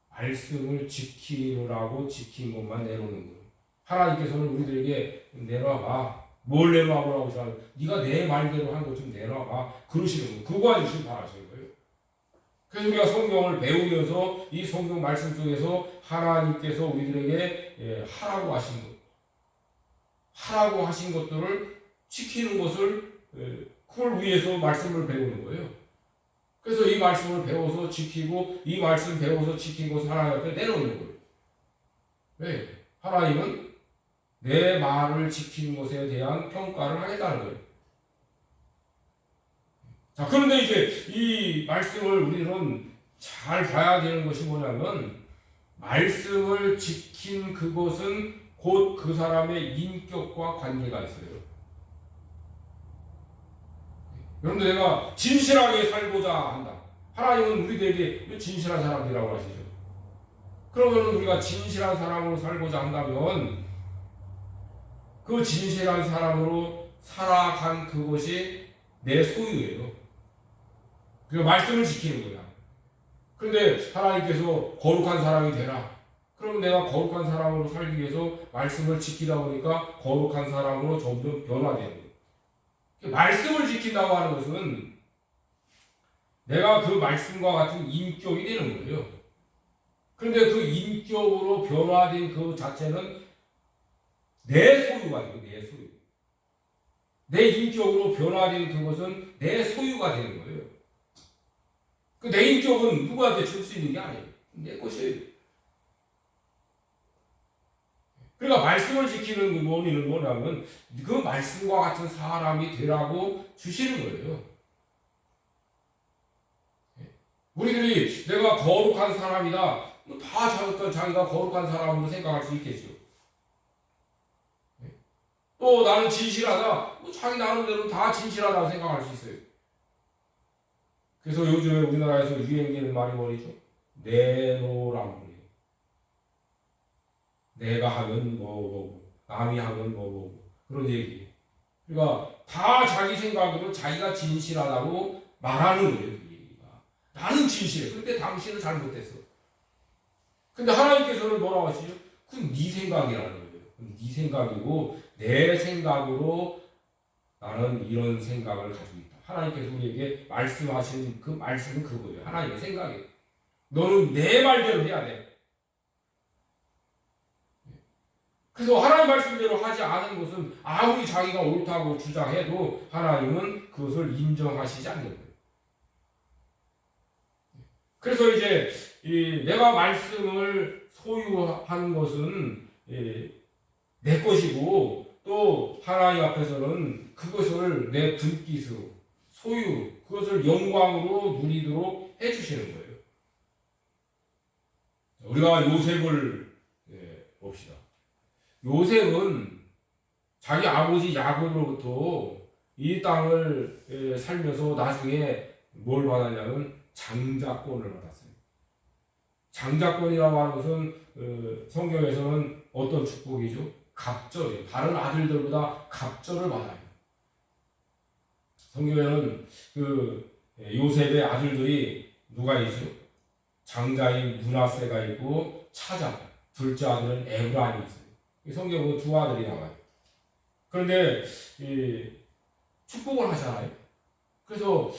말씀을 지키느라고 지킨 것만 내놓는 거예요. 하나님께서는 우리들에게 내놔봐. 뭘 내놔보라고 하시나요? 네가 내 말대로 한 것 좀 내놔봐. 그러시는 거예요. 그거 해주시길 바라시는 거예요. 그래서 우리가 성경을 배우면서 이 성경 말씀 속에서 하나님께서 우리들에게 하라고 하신 것, 하라고 하신 것들을 지키는 것을 그걸 위해서 말씀을 배우는 거예요. 그래서 이 말씀을 배워서 지키고 이 말씀 배워서 지킨 것을 하나님 앞에 내놓는 거예요. 왜? 하나님은 내 말을 지키는 것에 대한 평가를 하겠다는 거예요. 자, 그런데 이제 이 말씀을 우리는 잘 봐야 되는 것이 뭐냐면, 말씀을 지킨 그것은 곧 그 사람의 인격과 관계가 있어요. 여러분들, 내가 진실하게 살고자 한다. 하나님은 우리들에게 진실한 사람들이라고 하시죠. 그러면 우리가 진실한 사람으로 살고자 한다면 그 진실한 사람으로 살아간 그것이 내 소유예요. 그 말씀을 지키는 거야. 그런데 하나님께서 거룩한 사람이 되라. 그럼 내가 거룩한 사람으로 살기 위해서 말씀을 지키다 보니까 거룩한 사람으로 점점 변화되는 거예요. 말씀을 지킨다고 하는 것은 내가 그 말씀과 같은 인격이 되는 거예요. 그런데 그 인격으로 변화된 그 자체는 내 소유가 돼요. 내 소유. 내 인격으로 변화된 그것은 내 소유가 되는 거예요. 내 인격은 누구한테 줄 수 있는 게 아니에요. 내 것이에요. 그러니까 말씀을 지키는 원인은 뭐냐면 그 말씀과 같은 사람이 되라고 주시는 거예요. 우리들이 내가 거룩한 사람이다, 다 자기가 거룩한 사람으로 생각할 수 있겠죠. 또 나는 진실하다, 자기 나름대로 다 진실하다고 생각할 수 있어요. 그래서 요즘에 우리나라에서 유행되는 말이 뭐죠? 내노란 말이에요. 내가 하면 뭐고, 남이 하면 뭐고, 그런 얘기. 그러니까 다 자기 생각으로 자기가 진실하다고 말하는 거예요. 그 얘기가. 나는 진실해. 그런데 당신은 잘못했어. 근데 하나님께서는 뭐라고 하시죠? 그건 네 생각이라는 거예요. 네 생각이고 내 생각으로 나는 이런 생각을 가지고 있다. 하나님께서 우리에게 말씀하신 그 말씀은 그거예요. 하나님의 생각이에요. 너는 내 말대로 해야 돼. 그래서 하나님 말씀대로 하지 않은 것은 아무리 자기가 옳다고 주장해도 하나님은 그것을 인정하시지 않는 거예요. 그래서 이제 내가 말씀을 소유한 것은 내 것이고 또 하나님 앞에서는 그것을 내 분깃으로 소유, 그것을 영광으로 누리도록 해주시는 거예요. 우리가 요셉을 봅시다. 요셉은 자기 아버지 야곱으로부터 이 땅을 살면서 나중에 뭘 받았냐면 장자권을 받았어요. 장자권이라고 하는 것은 성경에서는 어떤 축복이죠? 갑절이에요. 다른 아들들보다 갑절을 받아요. 성경에는 그 요셉의 아들들이 누가 있죠? 장자인 므낫세가 있고 차자, 둘째 아들은 에브라임이 있어요. 성경은 두 아들이 나와요. 그런데 축복을 하잖아요. 그래서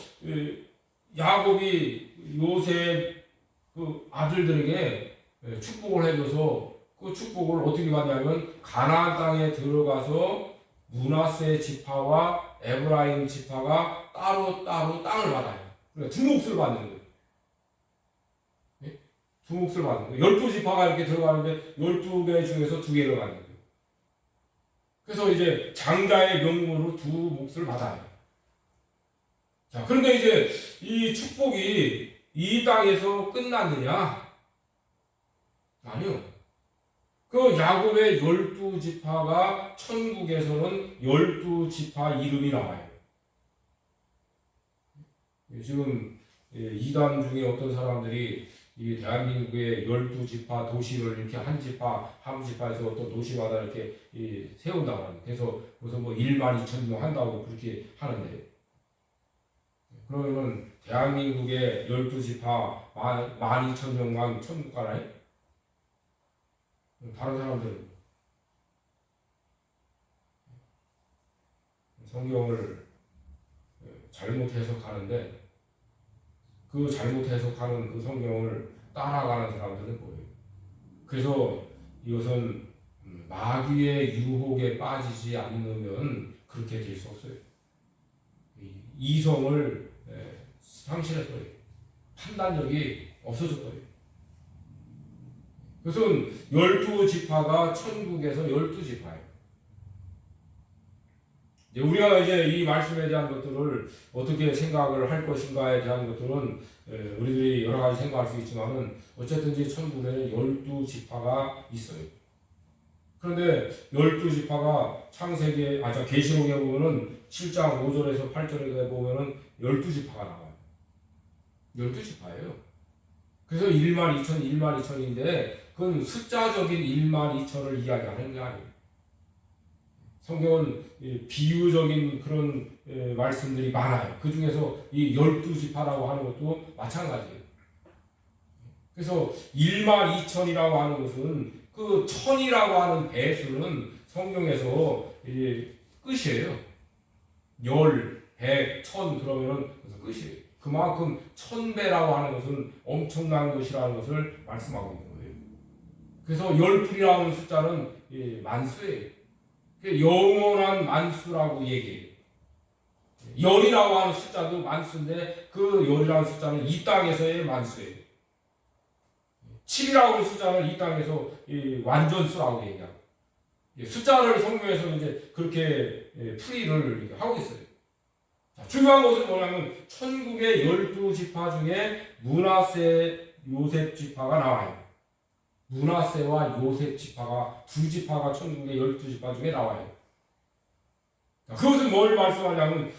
야곱이 요셉 그 아들들에게 축복을 해줘서 그 축복을 어떻게 받냐면 가나안 땅에 들어가서 므낫세 지파와 에브라임 지파가 따로 땅을 받아요. 그러니까 두 몫을 받는 거예요. 두 몫을 받는 거예요. 12지파가 이렇게 들어가는데 12개 중에서 2개를 받는 거예요. 그래서 이제 장자의 명목으로 두 몫을 받아요. 자, 그런데 이제 이 축복이 이 땅에서 끝났느냐? 아니요. 그 야곱의 12지파가 천국에서는 12지파 이름이 나와요. 지금 이단 중에 어떤 사람들이 이 대한민국의 12지파 도시를 이렇게 한 지파에서 어떤 도시마다 이렇게 세운다고 합니다. 그래서 무슨 뭐 1만 2천 명 한다고 그렇게 하는데, 그러면 대한민국의 12지파 12,000명만 천국 가나요? 다른 사람들은 성경을 잘못 해석하는데 그 잘못 해석하는 그 성경을 따라가는 사람들은 뭐예요? 그래서 이것은 마귀의 유혹에 빠지지 않으면 그렇게 될 수 없어요. 이성을 상실해버려요. 판단력이 없어져버려요. 그것은 12지파가 천국에서 12지파예요. 우리가 이제 이 말씀에 대한 것들을 어떻게 생각을 할 것인가에 대한 것들은 우리들이 여러 가지 생각할 수 있지만은 어쨌든지 천국에는 12지파가 있어요. 그런데 12지파가 창세기에 계시록에 보면은 7장 5절에서 8절에 보면은 12지파가 나와요. 12지파예요. 그래서 1만 2천, 1만 2천인데 그건 숫자적인 1만 2천을 이야기하는 게 아니에요. 성경은 비유적인 그런 말씀들이 많아요. 그 중에서 이 12지파라고 하는 것도 마찬가지예요. 그래서 1만 2천이라고 하는 것은 그 천이라고 하는 배수는 성경에서 끝이에요. 10, 100, 1000 그러면은 끝이에요. 그만큼 1000배라고 하는 것은 엄청난 것이라는 것을 말씀하고 있는 거예요. 그래서 12이라는 숫자는 만수예요. 영원한 만수라고 얘기해요. 열이라고 하는 숫자도 만수인데 그 열이라는 숫자는 이 땅에서의 만수예요. 7이라고 하는 숫자는 이 땅에서 완전수라고 얘기하고 숫자를 성경에서는 이제 그렇게 풀이를 하고 있어요. 중요한 것은 뭐냐면 천국의 12지파 중에 므낫세, 요셉 지파가 나와요. 므낫세와 요셉 지파가 두 지파가 천국의 12지파 중에 나와요. 그것은 뭘 말씀하냐면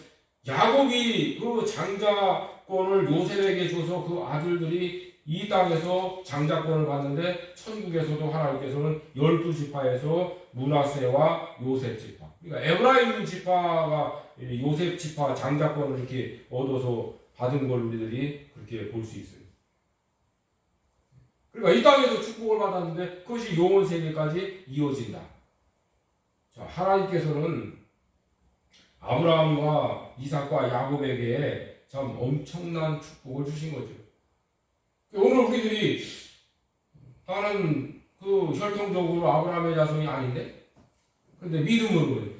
야곱이 그 장자권을 요셉에게 줘서 그 아들들이 이 땅에서 장자권을 받는데 천국에서도 하나님께서는 12지파에서 므낫세와 요셉 지파, 그러니까 에브라임 지파가 요셉 지파 장자권을 이렇게 얻어서 받은 걸 우리들이 그렇게 볼 수 있어요. 그러니까 이 땅에서 축복을 받았는데 그것이 영원 세계까지 이어진다. 자, 하나님께서는 아브라함과 이삭과 야곱에게 참 엄청난 축복을 주신 거죠. 오늘 우리들이 나는 그 혈통적으로 아브라함의 자손이 아닌데, 근데 믿음으로는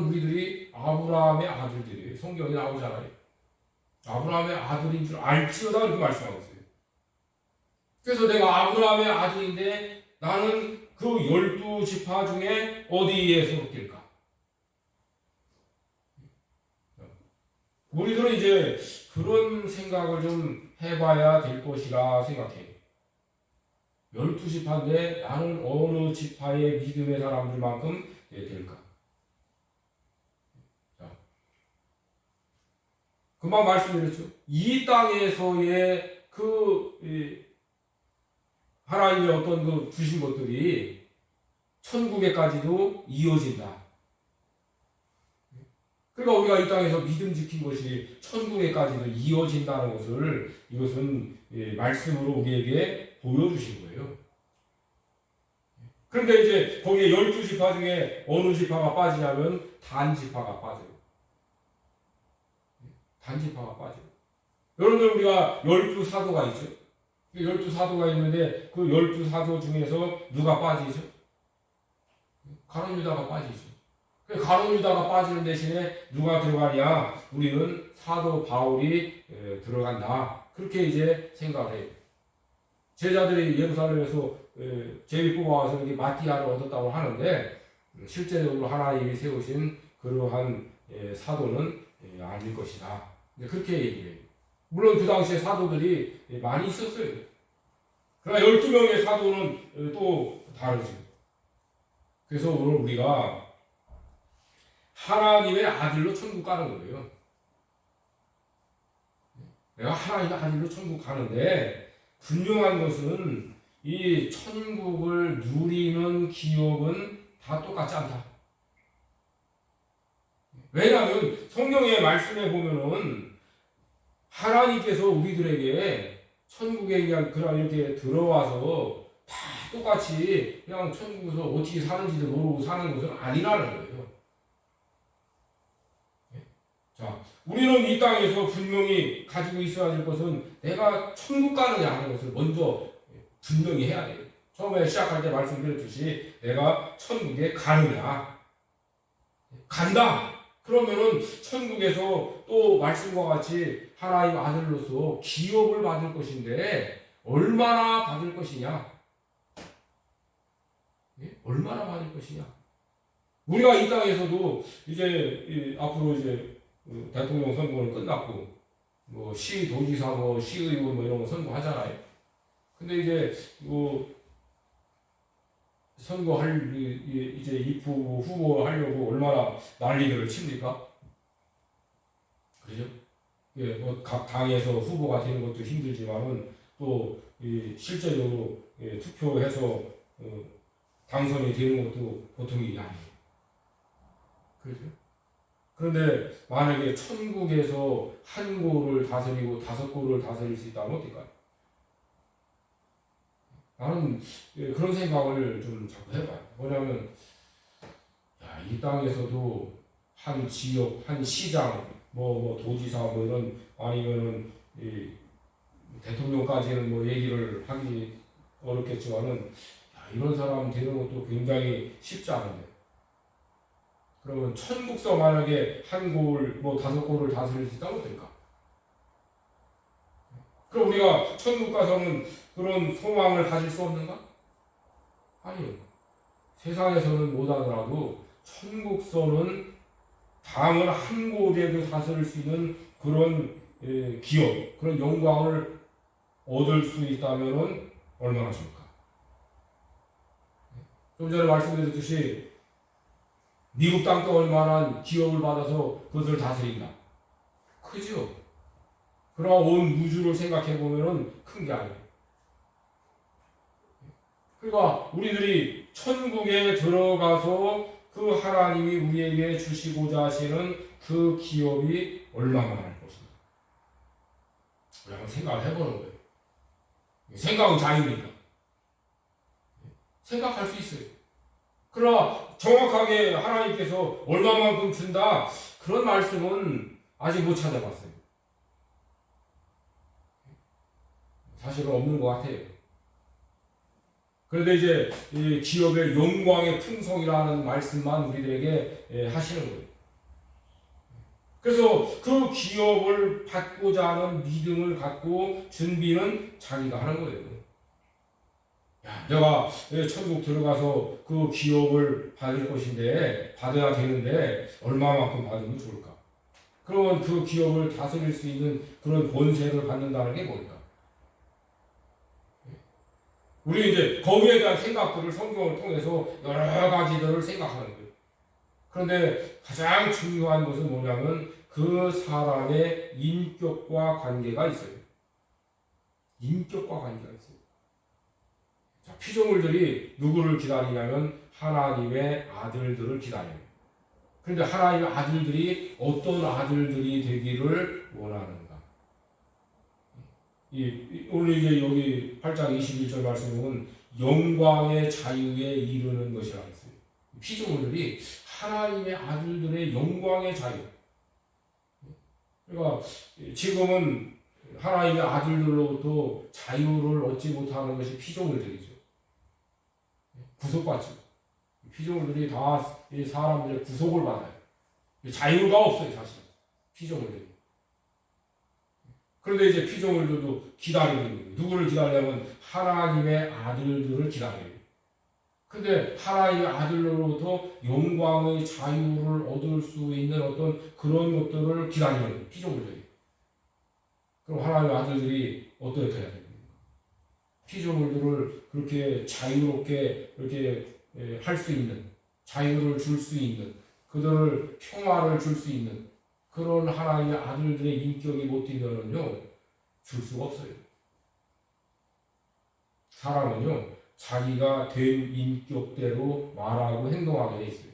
우리들이 아브라함의 아들들이에요. 성경에 나오잖아요. 아브라함의 아들인 줄 알지어다 이렇게 말씀하고 있어요. 그래서 내가 아브라함의 아들인데 나는 그 12지파 중에 어디에 속할까? 우리들은 이제 그런 생각을 좀 해봐야 될 것이라 생각해요. 12지파인데 나는 어느 지파의 믿음의 사람들만큼 될까? 자, 금방 말씀드렸죠. 이 땅에서의 하나님의 어떤 그 주신 것들이 천국에까지도 이어진다. 그러니까 우리가 이 땅에서 믿음 지킨 것이 천국에까지도 이어진다는 것을 이것은 말씀으로 우리에게 보여주신 거예요. 그런데 이제 거기에 12지파 중에 어느 지파가 빠지냐면 단지파가 빠져요. 단지파가 빠져요. 여러분들 우리가 12사도가 있죠. 12사도가 있는데 그 12사도 중에서 누가 빠지죠? 가룟 유다가 빠지죠. 가룟 유다가 빠지는 대신에 누가 들어가냐? 우리는 사도 바울이 들어간다. 그렇게 이제 생각을 해요. 제자들이 예루살렘에서 제비 뽑아와서 여기 마띠아를 얻었다고 하는데 실제적으로 하나님이 세우신 그러한 사도는 아닐 것이다. 그렇게 얘기해요. 물론 그 당시에 사도들이 많이 있었어요. 그러나 12명의 사도는 또 다르죠. 그래서 오늘 우리가 하나님의 아들로 천국 가는 거예요. 내가 하나님의 아들로 천국 가는데 분명한 것은 이 천국을 누리는 기업은 다 똑같지 않다. 왜냐하면 성경의 말씀에 보면은 하나님께서 우리들에게 천국에 그냥 이렇게 들어와서 다 똑같이 그냥 천국에서 어떻게 사는지도 모르고 사는 것은 아니라는 거예요. 자, 우리는 이 땅에서 분명히 가지고 있어야 될 것은 내가 천국 가느냐 하는 것을 먼저 분명히 해야 돼요. 처음에 시작할 때 말씀드렸듯이 내가 천국에 가느냐, 간다. 그러면은 천국에서 또 말씀과 같이 하나님 아들로서 기업을 받을 것인데 얼마나 받을 것이냐? 얼마나 받을 것이냐? 우리가 이 땅에서도 이제 앞으로 이제 대통령 선거는 끝났고 뭐 시도지사 뭐 시의원 뭐 이런 거 선거하잖아요. 근데 이제 뭐 선거할 이제 입후 후보 하려고 얼마나 난리들을 칩니까? 그죠? 예, 뭐 각 당에서 후보가 되는 것도 힘들지만은 또 실제적으로 투표해서 당선이 되는 것도 보통 일이 아니에요. 그렇죠? 그런데 만약에 천국에서 한 고를 다스리고 다섯 고를 다스릴 수 있다면 어떨까요? 나는 그런 생각을 좀 자꾸 해봐요. 뭐냐면 이 땅에서도 한 지역, 한 시장, 뭐 도지사 뭐 이런 아니면은 대통령까지는 뭐 얘기를 하기 어렵겠지만은 이런 사람 되는 것도 굉장히 쉽지 않은데. 그러면 천국서 만약에 한 골, 뭐 다섯 골을 다스릴 수 있다면 어떨까? 그럼 우리가 천국 가서는 그런 소망을 가질 수 없는가? 아니요. 세상에서는 못하더라도 천국서는 당을 한 곳에도 다스릴 수 있는 그런 기업, 그런 영광을 얻을 수 있다면 얼마나 좋을까? 좀 전에 말씀드렸듯이 미국 땅도 얼마나 기업을 받아서 그것을 다스린다. 크죠? 그러나 온 우주를 생각해 보면은 큰 게 아니에요. 그러니까 우리들이 천국에 들어가서 그 하나님이 우리에게 주시고자 하시는 그 기업이 얼마나 할 것인가. 우리 한번 생각을 해보는 거예요. 생각은 자유니까. 생각할 수 있어요. 그러나 정확하게 하나님께서 얼마만큼 준다 그런 말씀은 아직 못 찾아봤어요. 사실은 없는 것 같아요. 그런데 이제 이 기업의 영광의 풍성이라는 말씀만 우리들에게 하시는 거예요. 그래서 그 기업을 받고자 하는 믿음을 갖고 준비는 자기가 하는 거예요. 내가 천국 들어가서 그 기업을 받을 것인데 받아야 되는데 얼마만큼 받으면 좋을까? 그러면 그 기업을 다스릴 수 있는 그런 권세를 받는다는 게 뭘까? 우리 이제 거기에 대한 생각들을 성경을 통해서 여러 가지들을 생각하는 거예요. 그런데 가장 중요한 것은 뭐냐면 그 사람의 인격과 관계가 있어요. 인격과 관계가 있어요. 자, 피조물들이 누구를 기다리냐면 하나님의 아들들을 기다려요. 그런데 하나님의 아들들이 어떤 아들들이 되기를 원하는가? 오늘 이제 여기 8장 21절 말씀에 보면 영광의 자유에 이르는 것이라 했어요. 피조물들이 하나님의 아들들의 영광의 자유. 그러니까 지금은 하나님의 아들들로부터 자유를 얻지 못하는 것이 피조물들이죠. 구속받죠. 피조물들이 다 사람들의 구속을 받아요. 자유가 없어요, 사실. 피조물들이. 그런데 이제 피조물들도 기다리고 있는 거예요. 누구를 기다리냐면 하나님의 아들들을 기다려요. 근데 하나님의 아들로부터 영광의 자유를 얻을 수 있는 어떤 그런 것들을 기다리는 거예요. 피조물들이. 그럼 하나님의 아들들이 어떻게 해야 됩니까? 피조물들을 그렇게 자유롭게 이렇게 할 수 있는, 자유를 줄 수 있는, 그들을 평화를 줄 수 있는 그런 하나님의 아들들의 인격이 못 되면은요, 줄 수가 없어요. 사람은요, 자기가 된 인격대로 말하고 행동하게 돼 있어요.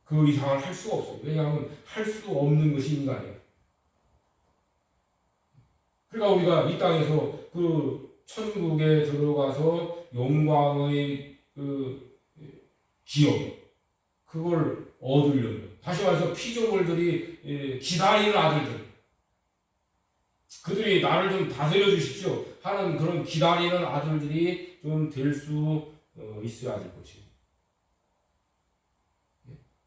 그 이상을 할 수가 없어요. 왜냐하면 할 수 없는 것이 인간이에요. 그러니까 우리가 이 땅에서 그 천국에 들어가서 영광의 그 기업, 그걸 얻으려면, 다시 말해서 피조물들이 기다리는 아들들, 그들이 나를 좀 다스려 주십시오 하는 그런 기다리는 아들들이 좀 될 수 있어야 될 것이에요.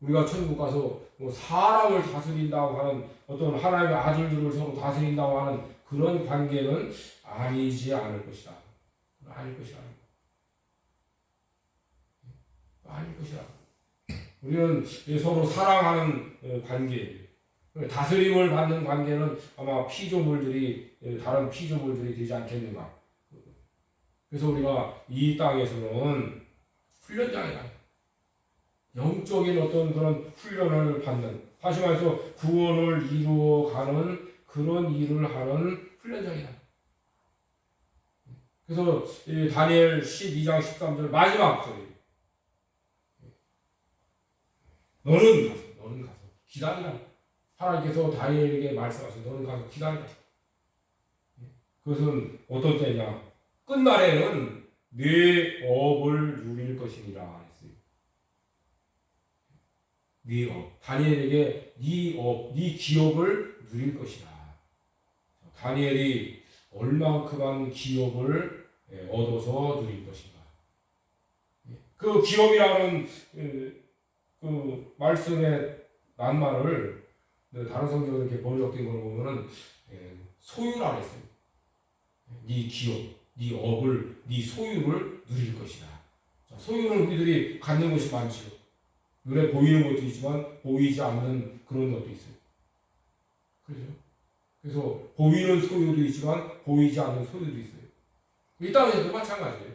우리가 천국 가서 뭐 사람을 다스린다고 하는 어떤 하나님의 아들들을 서로 다스린다고 하는 그런 관계는 아니지 않을 것이다. 아닐 것이다. 아닐 것이라. 우리는 서로 사랑하는 관계, 다스림을 받는 관계는 아마 피조물들이 다른 피조물들이 되지 않겠는가. 그래서 우리가 이 땅에서는 훈련장이다. 영적인 어떤 그런 훈련을 받는, 다시 말해서 구원을 이루어가는 그런 일을 하는 훈련장이다. 그래서 다니엘 12장 13절 마지막 절이 너는 가서 기다리라. 하나님께서 다니엘에게 말씀하신 너는 가서 기다리라. 그것은 어떤 때냐? 끝날에는 네 업을 누릴 것이니라 했어요. 네 업. 다니엘에게 네 업, 네 기업을 누릴 것이다. 다니엘이 얼만큼한 기업을 얻어서 누릴 것인가. 그 기업이라는 그 말씀의 낱말을 다른 성경에 이렇게 번역된 걸 보면은 소유라 했어요. 네 기업, 네 업을, 네 소유를 누릴 것이다. 소유는 우리들이 갖는 것이 많죠. 눈에 보이는 것도 있지만 보이지 않는 그런 것도 있어요. 그렇죠? 그래서 보이는 소유도 있지만 보이지 않는 소유도 있어요. 이 땅에서도 마찬가지예요.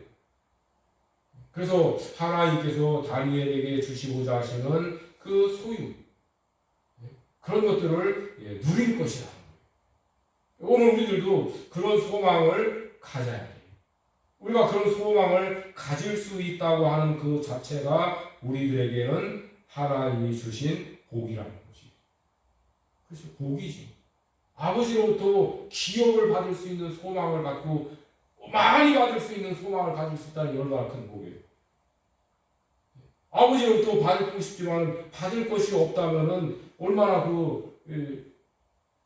그래서 하나님께서 다니엘에게 주시고자 하시는 그 소유, 그런 것들을 누릴 것이다. 오늘 우리들도 그런 소망을 가져야 돼요. 우리가 그런 소망을 가질 수 있다고 하는 그 자체가 우리들에게는 하나님이 주신 복이라는 것이죠. 그렇죠. 복이지. 아버지로부터 기업을 받을 수 있는 소망을 갖고 많이 받을 수 있는 소망을 가질 수 있다는 얼마나 큰 복이에요. 아버지로부터 받고 싶지만 받을 것이 없다면은 얼마나 그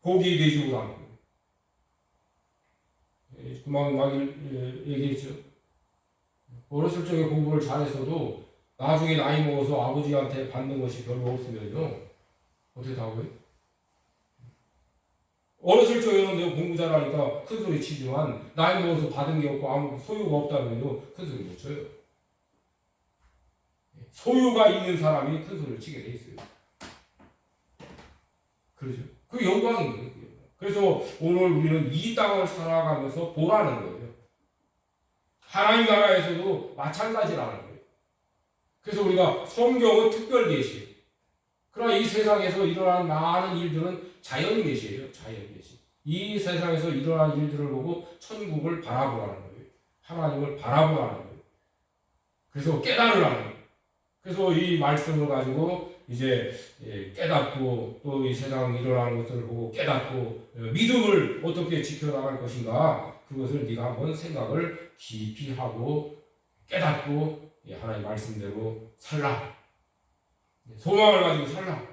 복이 되지 못하는 거예요. 그만 막 얘기했죠. 어렸을 적에 공부를 잘했어도 나중에 나이 먹어서 아버지한테 받는 것이 별로 없으면요 어떻게 하고요? 어렸을 적에는 내가 공부 잘하니까 큰 소리 치지만 나이 먹어서 받은 게 없고 아무 소유가 없다면요 큰 소리 못 쳐요. 소유가 있는 사람이 큰 소리를 치게 돼 있어요. 그렇죠? 그 영광인 거예요. 그래서 오늘 우리는 이 땅을 살아가면서 보라는 거예요. 하나님 나라에서도 마찬가지라는 거예요. 그래서 우리가 성경은 특별 계시예요. 그러나 이 세상에서 일어나는 많은 일들은 자연 계시예요. 자연 계시. 이 세상에서 일어나는 일들을 보고 천국을 바라보라는 거예요. 하나님을 바라보라는 거예요. 그래서 깨달으라는 거예요. 그래서 이 말씀을 가지고 이제 깨닫고 또 이 세상 일어나는 것들을 보고 깨닫고 믿음을 어떻게 지켜나갈 것인가 그것을 네가 한번 생각을 깊이 하고 깨닫고 하나님 말씀대로 살라. 소망을 가지고 살라.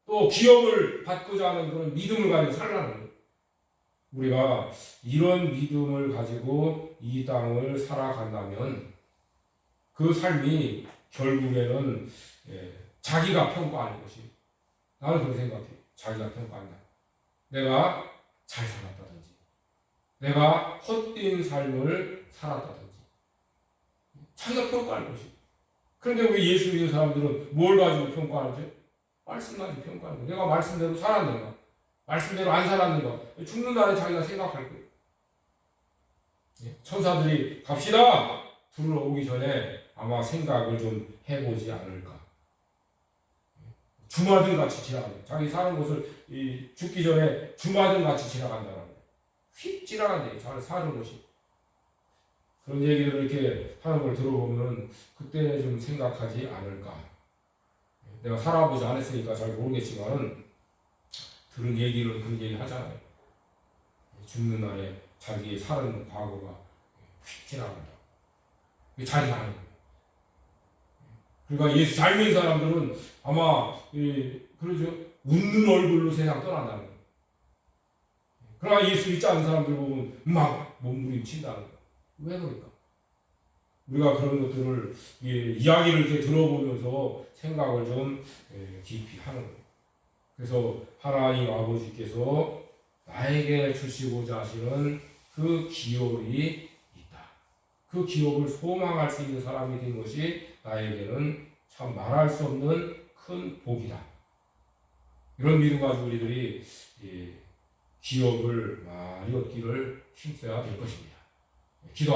또 기업을 받고자 하는 그런 믿음을 가지고 살라는 거예요. 우리가 이런 믿음을 가지고 이 땅을 살아간다면 그 삶이 결국에는 자기가 평가하는 것이 나는 그렇게 생각해. 자기가 평가한다. 내가 잘 살았다든지 내가 헛된 삶을 살았다든지 자기가 평가할 것이. 그런데 우리 예수 믿는 사람들은 뭘 가지고 평가하죠? 말씀 가지고 평가하는 거예요. 내가 말씀대로 살았는가? 말씀대로 안 살았는가? 죽는 날에 자기가 생각할 거예요. 천사들이 갑시다! 부르러 오기 전에 아마 생각을 좀 해보지 않을까. 주마등 같이 지나간다. 자기 사는 곳을 죽기 전에 주마등 같이 지나간다는 거예요. 휙 지나간대. 잘 사는 곳이. 그런 얘기를 이렇게 하는 걸 들어보면 그때 좀 생각하지 않을까. 내가 살아보지 않았으니까 잘 모르겠지만 들은 얘기를 그런 얘기 하잖아요. 죽는 날에 자기의 사는 과거가 휙 지나간다. 자기가 하는 거예요. 그러니까 예수 잘 믿는 사람들은 아마 그러죠. 웃는 얼굴로 세상 떠난다는 거예요. 그러나 예수 믿지 않는 사람들 보면 막 몸부림친다는 거예요. 왜 그럴까? 우리가 그런 것들을 이야기를 이렇게 들어보면서 생각을 좀 깊이 하는 거예요. 그래서 하나님 아버지께서 나에게 주시고자 하시는 그 기업이 있다. 그 기업을 소망할 수 있는 사람이 된 것이 나에게는 참 말할 수 없는 큰 복이다. 이런 믿음 가지고 우리들이 기업을 많이 얻기를 힘써야 될 것입니다. 기도